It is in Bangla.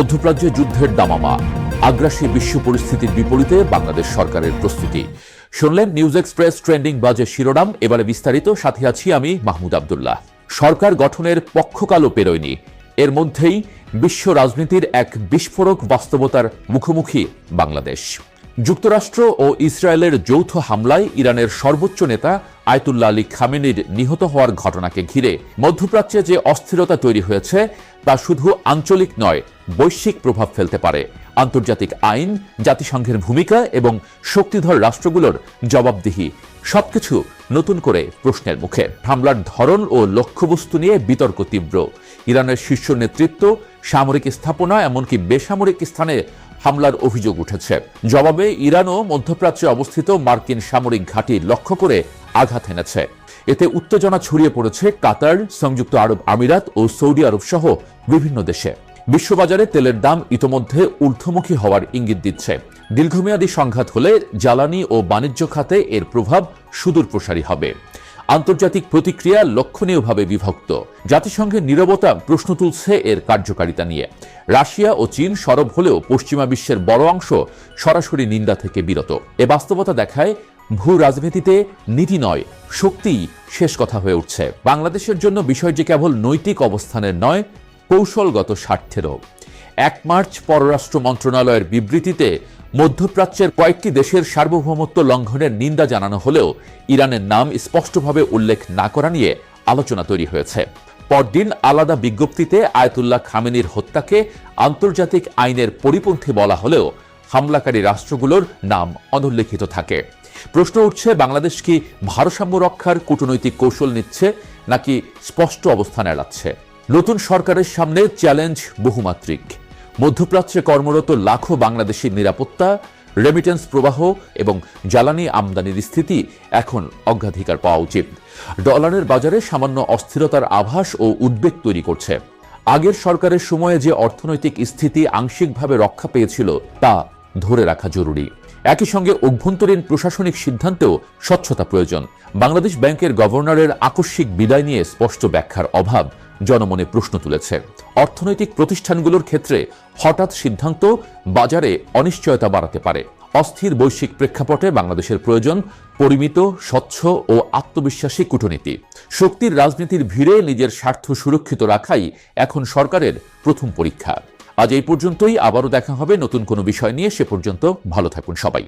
মধ্যপ্রাচ্যে যুদ্ধের দামামা, আগ্রাসী বিশ্ব পরিস্থিতির বিপরীতে বাংলাদেশ সরকারের প্রস্তুতি। শুনলেন নিউজ এক্সপ্রেস ট্রেন্ডিং বাজে শিরোনাম। এবারে বিস্তারিত, সাথে আছি আমি মাহমুদ আবদুল্লাহ। সরকার গঠনের পক্ষকালও পেরোয়নি, এর মধ্যেই বিশ্ব রাজনীতির এক বিস্ফোরক বাস্তবতার মুখোমুখি বাংলাদেশ। যুক্তরাষ্ট্র ও ইসরায়েলের যৌথ হামলায় ইরানের সর্বোচ্চ নেতা আয়াতুল্লাহ আলী খামেনির নিহত হওয়ার ঘটনাকে ঘিরে মধ্যপ্রাচ্যে যে অস্থিরতা তৈরি হয়েছে তা শুধু আঞ্চলিক নয়, বৈশ্বিক প্রভাব ফেলতে পারে। আন্তর্জাতিক আইন, জাতিসংঘের ভূমিকা এবং শক্তিধর রাষ্ট্রগুলোর জবাবদিহি সবকিছু নতুন করে প্রশ্নের মুখে। হামলার ধরন ও লক্ষ্যবস্তু নিয়ে বিতর্ক তীব্র। ইরানের শীর্ষ নেতৃত্ব, সামরিক স্থাপনা, এমনকি বেসামরিক স্থানে হামলার অভিযোগ উঠেছে। জবাবে ইরানও মধ্যপ্রাচ্যে অবস্থিত মার্কিন সামরিক ঘাঁটি লক্ষ্য করে আঘাত এনেছে। এতে উত্তেজনা ছড়িয়ে পড়েছে কাতার, সংযুক্ত আরব আমিরাত ও সৌদি আরব সহ বিভিন্ন দেশে। বিশ্ববাজারে তেলের দাম ইতোমধ্যে ঊর্ধ্বমুখী হওয়ার ইঙ্গিত দিচ্ছে। দীর্ঘমেয়াদী সংঘাত হলে জ্বালানি ও বাণিজ্য খাতে এর প্রভাব সুদূর প্রসারী হবে। আন্তর্জাতিক প্রতিক্রিয়া লক্ষণীয়ভাবে বিভক্ত। জাতিসংঘের নীরবতা প্রশ্ন তুলছে এর কার্যকারিতা নিয়ে। রাশিয়া ও চীন সরব হলেও পশ্চিমা বিশ্বের বড় অংশ সরাসরি নিন্দা থেকে বিরত। এ বাস্তবতা দেখায় ভূ রাজনীতিতে নীতি নয়, শক্তিই শেষ কথা হয়ে উঠছে। বাংলাদেশের জন্য বিষয়টি কেবল নৈতিক অবস্থানের নয়, কৌশলগত স্বার্থেরও। 1 মার্চ পররাষ্ট্র মন্ত্রণালয়ের বিবৃতিতে মধ্যপ্রাচ্যের কয়েকটি দেশের সার্বভৌমত্ব লঙ্ঘনের নিন্দা জানানো হলেও ইরানের নাম স্পষ্টভাবে উল্লেখ না করা নিয়ে আলোচনা তৈরি হয়েছে। পরদিন আলাদা বিজ্ঞপ্তিতে আয়াতুল্লাহ খামেনির হত্যাকে আন্তর্জাতিক আইনের পরিপন্থী বলা হলেও হামলাকারী রাষ্ট্রগুলোর নাম অনুল্লেখিত থাকে। প্রশ্ন উঠছে, বাংলাদেশ কি ভারসাম্য রক্ষার কূটনৈতিক কৌশল নিচ্ছে নাকি স্পষ্ট অবস্থান এড়াচ্ছে? নতুন সরকারের সামনে চ্যালেঞ্জ বহুমাত্রিক। মধ্যপ্রাচ্যে কর্মরত লাখো বাংলাদেশির নিরাপত্তা, রেমিটেন্স প্রবাহ এবং জ্বালানি আমদানির স্থিতি এখন অগ্রাধিকার পাওয়া উচিত। ডলারের বাজারে সামান্য অস্থিরতার আভাস ও উদ্বেগ তৈরি করছে। আগের সরকারের সময়ে যে অর্থনৈতিক স্থিতি আংশিকভাবে রক্ষা পেয়েছিল তা ধরে রাখা জরুরি। একই সঙ্গে অভ্যন্তরীণ প্রশাসনিক সিদ্ধান্তেও স্বচ্ছতা প্রয়োজন। বাংলাদেশ ব্যাংকের গভর্নরের আকস্মিক বিদায় নিয়ে স্পষ্ট ব্যাখ্যার অভাব জনমনে প্রশ্ন তুলেছে। অর্থনৈতিক প্রতিষ্ঠানগুলোর ক্ষেত্রে হঠাৎ সিদ্ধান্ত বাজারে অনিশ্চয়তা বাড়াতে পারে। অস্থির বৈশ্বিক প্রেক্ষাপটে বাংলাদেশের প্রয়োজন পরিমিত, স্বচ্ছ ও আত্মবিশ্বাসী কূটনীতি। শক্তির রাজনীতির ভিড়ে নিজের স্বার্থ সুরক্ষিত রাখাই এখন সরকারের প্রথম পরীক্ষা। আজ এই পর্যন্তই, আবারও দেখা হবে নতুন কোনো বিষয় নিয়ে। সে পর্যন্ত ভালো থাকুন সবাই।